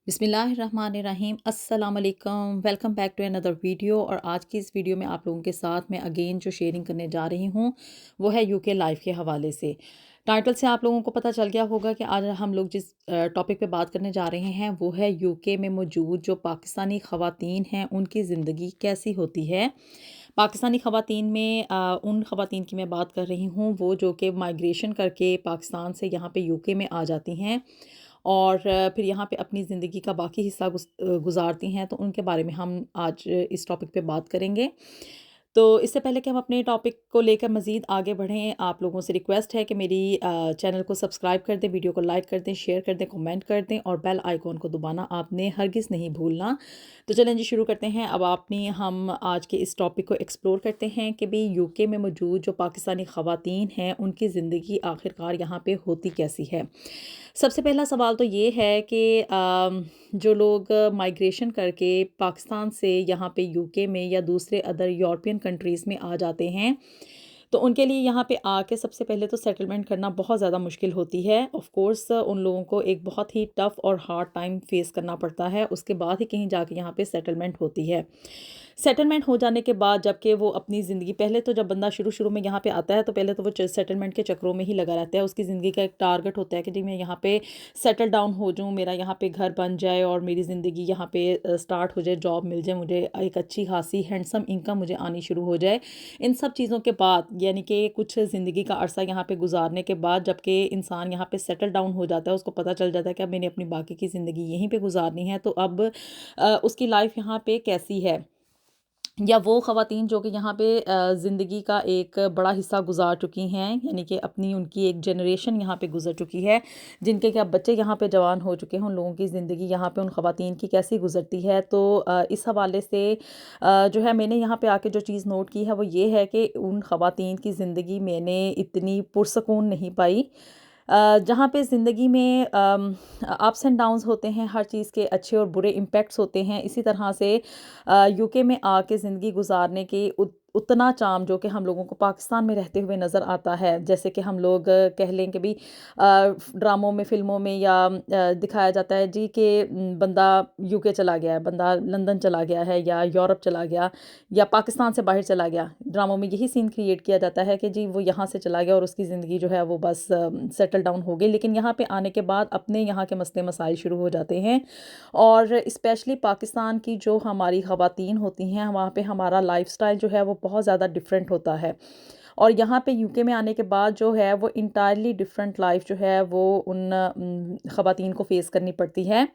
बिस्मिल्लाहिर्रहमानिर्रहीम अस्सलाम वालेकुम welcome back to another video. और आज की इस वीडियो में आप लोगों के साथ मैं अगेन जो शेयरिंग करने जा रही हूँ वो है यूके लाइफ के हवाले से। टाइटल से आप लोगों को पता चल गया होगा कि आज हम लोग जिस टॉपिक पे बात करने जा रहे हैं वो है यूके में मौजूद जो पाकिस्तानी ख़वातीन हैं उनकी ज़िंदगी कैसी होती है। पाकिस्तानी ख़वातीन में उन ख़वातीन की मैं बात कर रही हूँ वो जो कि माइग्रेशन करके पाकिस्तान से यहाँ पे यूके में आ जाती हैं और फिर यहाँ पे अपनी ज़िंदगी का बाकी हिस्सा गुज़ारती हैं, तो उनके बारे में हम आज इस टॉपिक पे बात करेंगे। तो इससे पहले कि हम अपने टॉपिक को लेकर मज़ीद आगे बढ़ें, आप लोगों से रिक्वेस्ट है कि मेरी चैनल को सब्सक्राइब कर दें, वीडियो को लाइक कर दें, शेयर कर दें, कमेंट कर दें और बेल आइकॉन को दबाना आपने हरगिज़ नहीं भूलना। तो चलें जी शुरू करते हैं। अब आपने हम आज के इस टॉपिक को एक्सप्लोर करते हैं कि भई यूके में मौजूद जो पाकिस्तानी ख़वातीन हैं, उनकी ज़िंदगी आखिरकार यहाँ पे होती कैसी है। सबसे पहला सवाल तो ये है कि जो लोग माइग्रेशन करके पाकिस्तान से यहाँ पे यूके में या दूसरे अदर यूरोपियन कंट्रीज़ में आ जाते हैं, तो उनके लिए यहाँ पे आके सबसे पहले तो सेटलमेंट करना बहुत ज़्यादा मुश्किल होती है। ऑफ़ कोर्स उन लोगों को एक बहुत ही टफ़ और हार्ड टाइम फ़ेस करना पड़ता है, उसके बाद ही कहीं जाके यहाँ पे सेटलमेंट होती है। सेटलमेंट हो जाने के बाद जबकि वो अपनी ज़िंदगी पहले तो जब बंदा शुरू-शुरू में यहाँ पे आता है तो पहले तो वो सेटलमेंट के चक्करों में ही लगा रहता है। उसकी ज़िंदगी का एक टारगेट होता है कि जी मैं यहाँ पे सेटल डाउन हो जाऊँ, मेरा यहाँ पे घर बन जाए और मेरी ज़िंदगी यहाँ पे स्टार्ट हो जाए, जॉब मिल जाए, मुझे एक अच्छी खासी हैंडसम इनकम मुझे आनी शुरू हो जाए। इन सब चीज़ों के बाद यानी कि कुछ ज़िंदगी का अरसा यहाँ पे गुज़ारने के बाद जबकि इंसान यहाँ पे सेटल डाउन हो जाता है, उसको पता चल जाता है कि अब मैंने अपनी बाकी की ज़िंदगी यहीं पे गुज़ारनी है, तो अब उसकी लाइफ़ यहाँ पे कैसी है। या वो ख़वातीन जो कि यहाँ पे ज़िंदगी का एक बड़ा हिस्सा गुज़ार चुकी हैं, यानी कि अपनी उनकी एक जनरेशन यहाँ पे गुज़र चुकी है, जिनके क्या बच्चे यहाँ पे जवान हो चुके हैं, उन लोगों की ज़िंदगी यहाँ पे उन ख़वातीन की कैसी गुज़रती है। तो इस हवाले से जो है मैंने यहाँ पे आके जो चीज़ नोट की है वो ये है कि उन ख़वातीन की ज़िंदगी मैंने इतनी पुरसकून नहीं पाई। जहाँ पे ज़िंदगी में अप्स एंड डाउन्स होते हैं, हर चीज़ के अच्छे और बुरे इम्पैक्ट्स होते हैं, इसी तरह से यूके में आके ज़िंदगी गुज़ारने की उतना चार्म जो कि हम लोगों को पाकिस्तान में रहते हुए नज़र आता है। जैसे कि हम लोग कह लें कि भई ड्रामों में, फ़िल्मों में या दिखाया जाता है जी कि बंदा यूके चला गया है, बंदा लंदन चला गया है या यूरोप चला गया या पाकिस्तान से बाहर चला गया। ड्रामों में यही सीन क्रिएट किया जाता है कि जी वो यहाँ से चला गया और उसकी ज़िंदगी जो है वो बस सेटल डाउन हो गई। लेकिन यहाँ पे आने के बाद अपने यहाँ के मसले मसाइल शुरू हो जाते हैं और स्पेशली पाकिस्तान की जो हमारी ख़वातीन होती हैं, वहाँ पे हमारा लाइफ़स्टाइल जो है वो बहुत ज़्यादा डिफरेंट होता है। और यहाँ पे यूके में आने के बाद जो है वो इंटायरली डिफरेंट लाइफ़ जो है वो उन ख़वातीन को फ़ेस करनी पड़ती है।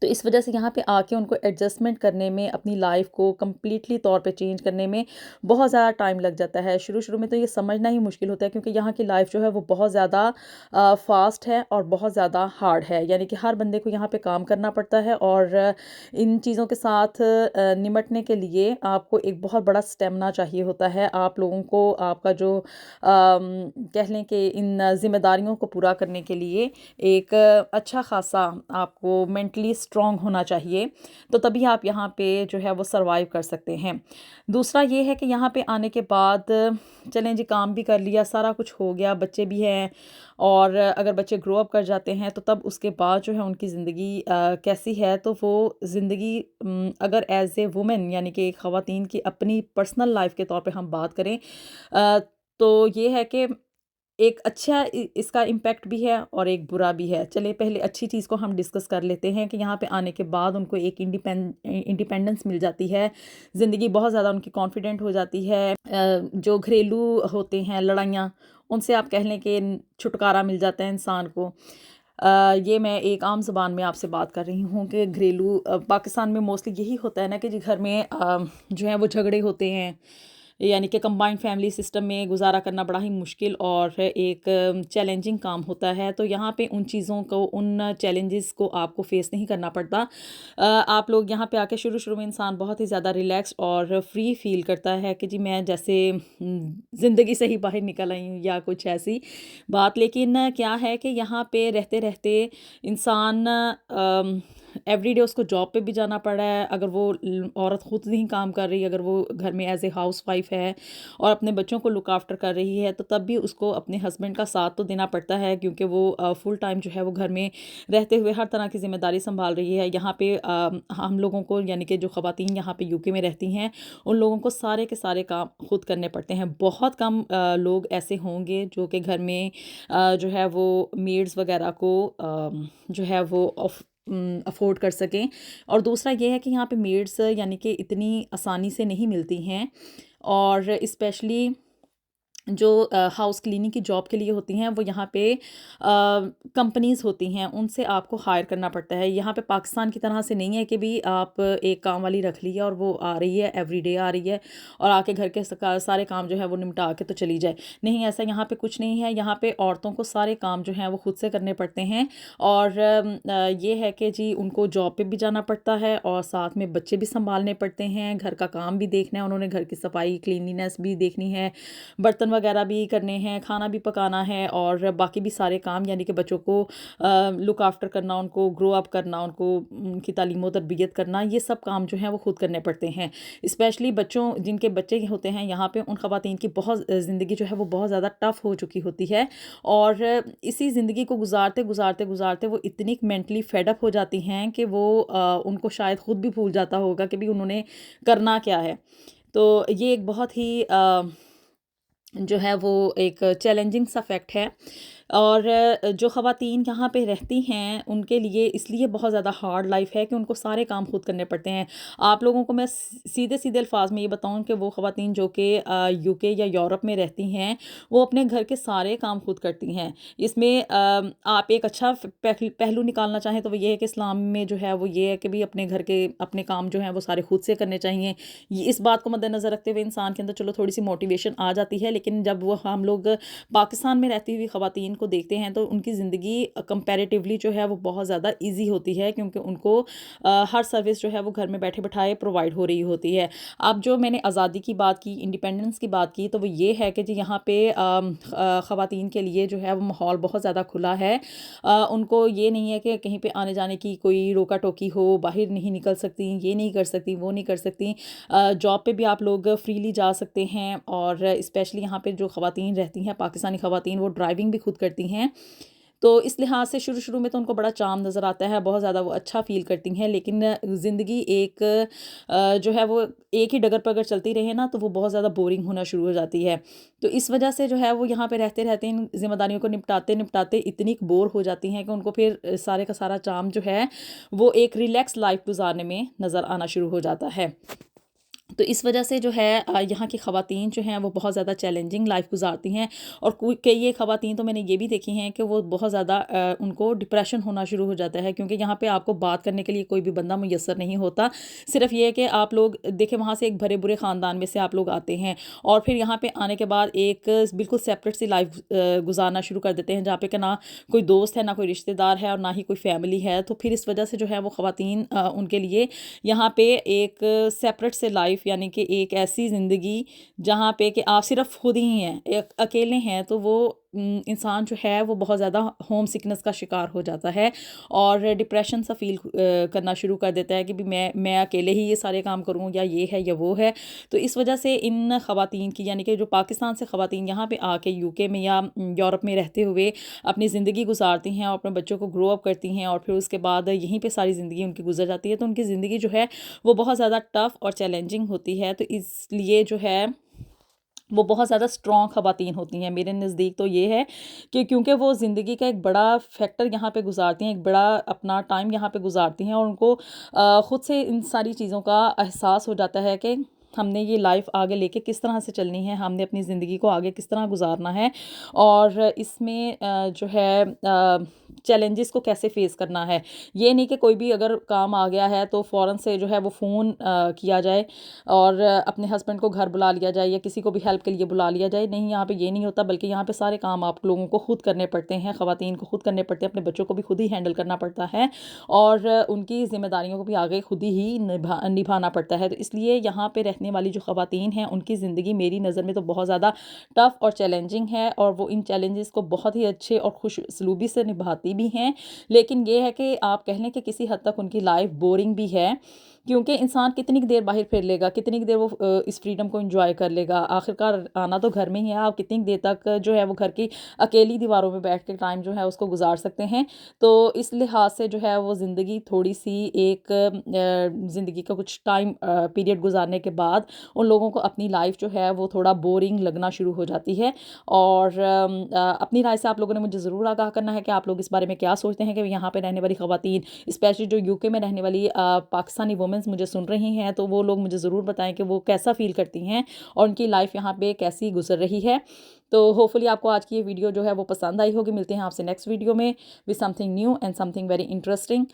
तो इस वजह से यहाँ पे आके उनको एडजस्टमेंट करने में, अपनी लाइफ़ को कंप्लीटली तौर पे चेंज करने में बहुत ज़्यादा टाइम लग जाता है। शुरू-शुरू में तो ये समझना ही मुश्किल होता है क्योंकि यहाँ की लाइफ़ जो है वो बहुत ज़्यादा फ़ास्ट है और बहुत ज़्यादा हार्ड है। यानी कि हर बंदे को यहाँ पे काम करना पड़ता है और इन चीज़ों के साथ निमटने के लिए आपको एक बहुत बड़ा स्टेमिना चाहिए होता है। आप लोगों को आपका जो कह लें कि इन ज़िम्मेदारियों को पूरा करने के लिए एक अच्छा खासा आपको मेंटली स्ट्रॉन्ग होना चाहिए, तो तभी आप यहाँ पे जो है वो सर्वाइव कर सकते हैं। दूसरा ये है कि यहाँ पे आने के बाद चलें जी काम भी कर लिया, सारा कुछ हो गया, बच्चे भी हैं और अगर बच्चे ग्रो अप कर जाते हैं तो तब उसके बाद जो है उनकी ज़िंदगी कैसी है, तो वो ज़िंदगी अगर एज़ ए वुमेन यानी कि एक ख़वातीन की अपनी पर्सनल लाइफ़ के तौर पे हम बात करें अ, तो ये है कि एक अच्छा इसका इम्पैक्ट भी है और एक बुरा भी है। चलिए पहले अच्छी चीज़ को हम डिस्कस कर लेते हैं कि यहाँ पे आने के बाद उनको एक इंडिपेंडेंस मिल जाती है। ज़िंदगी बहुत ज़्यादा उनकी कॉन्फिडेंट हो जाती है। जो घरेलू होते हैं लड़ाइयाँ, उनसे आप कह लें कि छुटकारा मिल जाता है इंसान को। ये मैं एक आम ज़ुबान में आपसे बात कर रही हूँ कि घरेलू पाकिस्तान में मोस्टली यही होता है ना कि जी घर में जो है वो झगड़े होते हैं। यानी कि कंबाइंड फैमिली सिस्टम में गुज़ारा करना बड़ा ही मुश्किल और एक चैलेंजिंग काम होता है। तो यहाँ पे उन चीज़ों को, उन चैलेंजेस को आपको फ़ेस नहीं करना पड़ता। आप लोग यहाँ पे आके शुरू-शुरू में इंसान बहुत ही ज़्यादा रिलैक्स्ड और फ्री फ़ील करता है कि जी मैं जैसे ज़िंदगी से ही बाहर निकल आई हूँ या कुछ ऐसी बात। लेकिन क्या है कि यहाँ पे रहते-रहते इंसान एवरीडे उसको जॉब पे भी जाना पड़ रहा है, अगर वो औरत खुद नहीं काम कर रही, अगर वो घर में एज ए हाउस वाइफ है और अपने बच्चों को लुक आफ्टर कर रही है, तो तब भी उसको अपने हस्बैंड का साथ तो देना पड़ता है, क्योंकि वो फुल टाइम जो है वो घर में रहते हुए हर तरह की ज़िम्मेदारी संभाल रही है। यहाँ पे हम लोगों को, यानी कि जो ख़वातीन यहाँ पे यूके में रहती हैं, उन लोगों को सारे के सारे काम खुद करने पड़ते हैं। बहुत कम लोग ऐसे होंगे जो कि घर में जो है वो मेड्स वगैरह को जो है वो अफोर्ड कर सकें। और दूसरा ये है कि यहाँ पे मेड्स यानी कि इतनी आसानी से नहीं मिलती हैं, और स्पेशली जो हाउस क्लीनिंग की जॉब के लिए होती हैं, वो यहाँ पे कंपनीज़ होती हैं, उनसे आपको हायर करना पड़ता है। यहाँ पे पाकिस्तान की तरह से नहीं है कि भी आप एक काम वाली रख ली है और वो आ रही है, एवरीडे आ रही है और आके घर के सारे काम जो है वो निपटा के तो चली जाए। नहीं, ऐसा यहाँ पे कुछ नहीं है। यहाँ पे औरतों को सारे काम जो हैं वो खुद से करने पड़ते हैं, और ये है कि जी उनको जॉब पे भी जाना पड़ता है और साथ में बच्चे भी संभालने पड़ते हैं, घर का काम भी देखना है, उन्होंने घर की सफाई क्लीनिनेस भी देखनी है, बर्तन वगैरह भी करने हैं, खाना भी पकाना है, और बाकी भी सारे काम, यानी कि बच्चों को लुक आफ्टर करना, उनको ग्रो अप करना, उनको उनकी तालीम व तरबियत करना, ये सब काम जो हैं वो खुद करने पड़ते हैं। स्पेशली बच्चों जिनके बच्चे होते हैं यहाँ पे, उन ख़वातीन की बहुत ज़िंदगी जो है वो बहुत ज़्यादा टफ़ हो चुकी होती है, और इसी ज़िंदगी को गुजारते गुजारते गुजारते वो इतनी मेंटली फेडअप हो जाती हैं कि वो उनको शायद ख़ुद भी भूल जाता होगा कि भी उन्होंने करना क्या है। तो ये एक बहुत ही जो है वो एक चैलेंजिंग सा फैक्ट है, और जो ख़वातीन यहाँ पे रहती हैं उनके लिए इसलिए बहुत ज़्यादा हार्ड लाइफ है कि उनको सारे काम खुद करने पड़ते हैं। आप लोगों को मैं सीधे सीधे अल्फाज में ये बताऊँ कि वो ख़वातीन जो कि यूके या यूरोप में रहती हैं, वो अपने घर के सारे काम खुद करती हैं। इसमें आप एक अच्छा पहलू निकालना चाहें तो वो ये है कि इस्लाम में जो है वो ये है कि भी अपने घर के अपने काम जो हैं वो सारे खुद से करने चाहिए। ये इस बात को मद्देनज़र रखते हुए इंसान के अंदर चलो थोड़ी सी मोटिवेशन आ जाती है, लेकिन जब वो हम लोग पाकिस्तान में रहती हुई ख़वातीन को देखते हैं तो उनकी ज़िंदगी कंपैरेटिवली जो है वो बहुत ज़्यादा इजी होती है, क्योंकि उनको हर सर्विस जो है वो घर में बैठे बिठाए प्रोवाइड हो रही होती है। अब जो मैंने आज़ादी की बात की, इंडिपेंडेंस की बात की, तो वो ये है कि जी यहाँ पे ख़वातीन के लिए जो है वो माहौल बहुत ज़्यादा खुला है। उनको ये नहीं है कि कहीं पे आने जाने की कोई रोका टोकी हो, बाहर नहीं निकल सकती, ये नहीं कर सकती, वो नहीं कर सकती। जॉब पे भी आप लोग फ्रीली जा सकते हैं, और स्पेशली यहाँ पे जो ख़वातीन रहती हैं, पाकिस्तानी ख़वातीन, वो ड्राइविंग भी खुद करती हैं। तो इस लिहाज से शुरू-शुरू में तो उनको बड़ा चार्म नज़र आता है, बहुत ज़्यादा वो अच्छा फ़ील करती हैं, लेकिन ज़िंदगी एक जो है वो एक ही डगर पर अगर चलती रहे ना, तो वो बहुत ज़्यादा बोरिंग होना शुरू हो जाती है। तो इस वजह से जो है वो यहाँ पे रहते-रहते इन ज़िम्मेदारियों को निपटाते-निपटाते इतनी बोर हो जाती हैं कि उनको फिर सारे का सारा चार्म जो है, वो एक रिलैक्स लाइफ़ गुज़ारने में नज़र आना शुरू हो जाता है। तो इस वजह से जो है यहाँ की ख़वातीन जो हैं वो बहुत ज़्यादा चैलेंजिंग लाइफ गुजारती हैं, और कई एक ख़वातीन तो मैंने ये भी देखी हैं कि वो बहुत ज़्यादा उनको डिप्रेशन होना शुरू हो जाता है, क्योंकि यहाँ पे आपको बात करने के लिए कोई भी बंदा मुयस्सर नहीं होता। सिर्फ ये है कि आप लोग देखें, वहाँ से एक भरे बुरे ख़ानदान में से आप लोग आते हैं, और फिर यहाँ पे आने के बाद एक बिल्कुल सेपरेट सी लाइफ गुजारना शुरू कर देते हैं, जहाँ पे कि ना कोई दोस्त है, ना कोई रिश्तेदार है, और ना ही कोई फैमिली है। तो फिर इस वजह से जो है वो ख़वातीन उनके लिए यहाँ पे एक सेपरेट से लाइफ, यानी कि एक ऐसी ज़िंदगी जहाँ पे कि आप सिर्फ खुद ही हैं, एक अकेले हैं, तो वो इंसान जो है वो बहुत ज़्यादा होम सिकनेस का शिकार हो जाता है, और डिप्रेशन सा फील करना शुरू कर देता है कि भी मैं अकेले ही ये सारे काम करूँ, या ये है या वो है। तो इस वजह से इन ख़वातीन की, यानी कि जो पाकिस्तान से ख़वातीन यहाँ पे आके यूके में या यूरोप में रहते हुए अपनी ज़िंदगी गुजारती हैं और अपने बच्चों को ग्रो अप करती हैं, और फिर उसके बाद यहीं पे सारी ज़िंदगी उनकी गुजर जाती है, तो उनकी ज़िंदगी जो है वो बहुत ज़्यादा टफ़ और चैलेंजिंग होती है। तो इसलिए जो है वो बहुत ज़्यादा स्ट्रॉन्ग ख़वातीन होती हैं। मेरे नज़दीक तो ये है कि क्योंकि वो ज़िंदगी का एक बड़ा फैक्टर यहाँ पे गुजारती हैं, एक बड़ा अपना टाइम यहाँ पे गुजारती हैं, और उनको ख़ुद से इन सारी चीज़ों का एहसास हो जाता है कि हमने ये लाइफ आगे लेके किस तरह से चलनी है, हमने अपनी ज़िंदगी को आगे किस तरह गुजारना है, और इसमें जो है चैलेंजेस को कैसे फेस करना है। ये नहीं कि कोई भी अगर काम आ गया है तो फ़ौरन से जो है वो फ़ोन किया जाए और अपने हस्बैंड को घर बुला लिया जाए, या किसी को भी हेल्प के लिए बुला लिया जाए। नहीं, यहाँ पे ये नहीं होता, बल्कि यहाँ पे सारे काम आप लोगों को खुद करने पड़ते हैं, ख़वातीन को खुद करने पड़ते हैं, अपने बच्चों को भी खुद ही हैंडल करना पड़ता है, और उनकी ज़िम्मेदारियों को भी आगे खुद ही निभाना पड़ता है। तो इसलिए यहाँ पे रहने वाली जो ख़वातीन हैं, उनकी ज़िंदगी मेरी नज़र में तो बहुत ज़्यादा टफ़ और चैलेंजिंग है, और वो इन चैलेंजेस को बहुत ही अच्छे और खुश उसलूबी से निभाती भी हैं, लेकिन ये है कि आप कह लें कि किसी हद तक उनकी लाइफ बोरिंग भी है, क्योंकि इंसान कितनी देर बाहर फिर लेगा, कितनी देर वो इस फ्रीडम को एंजॉय कर लेगा। आखिरकार आना तो घर में ही है, आप कितनी देर तक जो है वो घर की अकेली दीवारों में बैठ के टाइम जो है उसको गुजार सकते हैं। तो इस लिहाज से जो है वो ज़िंदगी थोड़ी सी एक ज़िंदगी का कुछ टाइम पीरियड गुजारने के बाद उन लोगों को अपनी लाइफ जो है वो थोड़ा बोरिंग लगना शुरू हो जाती है। और अपनी राय से आप लोगों ने मुझे ज़रूर आगाह करना है कि आप लोग इस बारे में क्या सोचते हैं कि यहाँ पे रहने वाली ख़वातीन, स्पेशली जो यूके में रहने वाली पाकिस्तानी वुमेंस मुझे सुन रही हैं, तो वो लोग मुझे ज़रूर बताएं कि वो कैसा फ़ील करती हैं और उनकी लाइफ यहाँ पे कैसी गुजर रही है। तो होपफुली आपको आज की ये वीडियो जो है वो पसंद आई होगी। मिलते हैं आपसे नेक्स्ट वीडियो में with something new and something very interesting.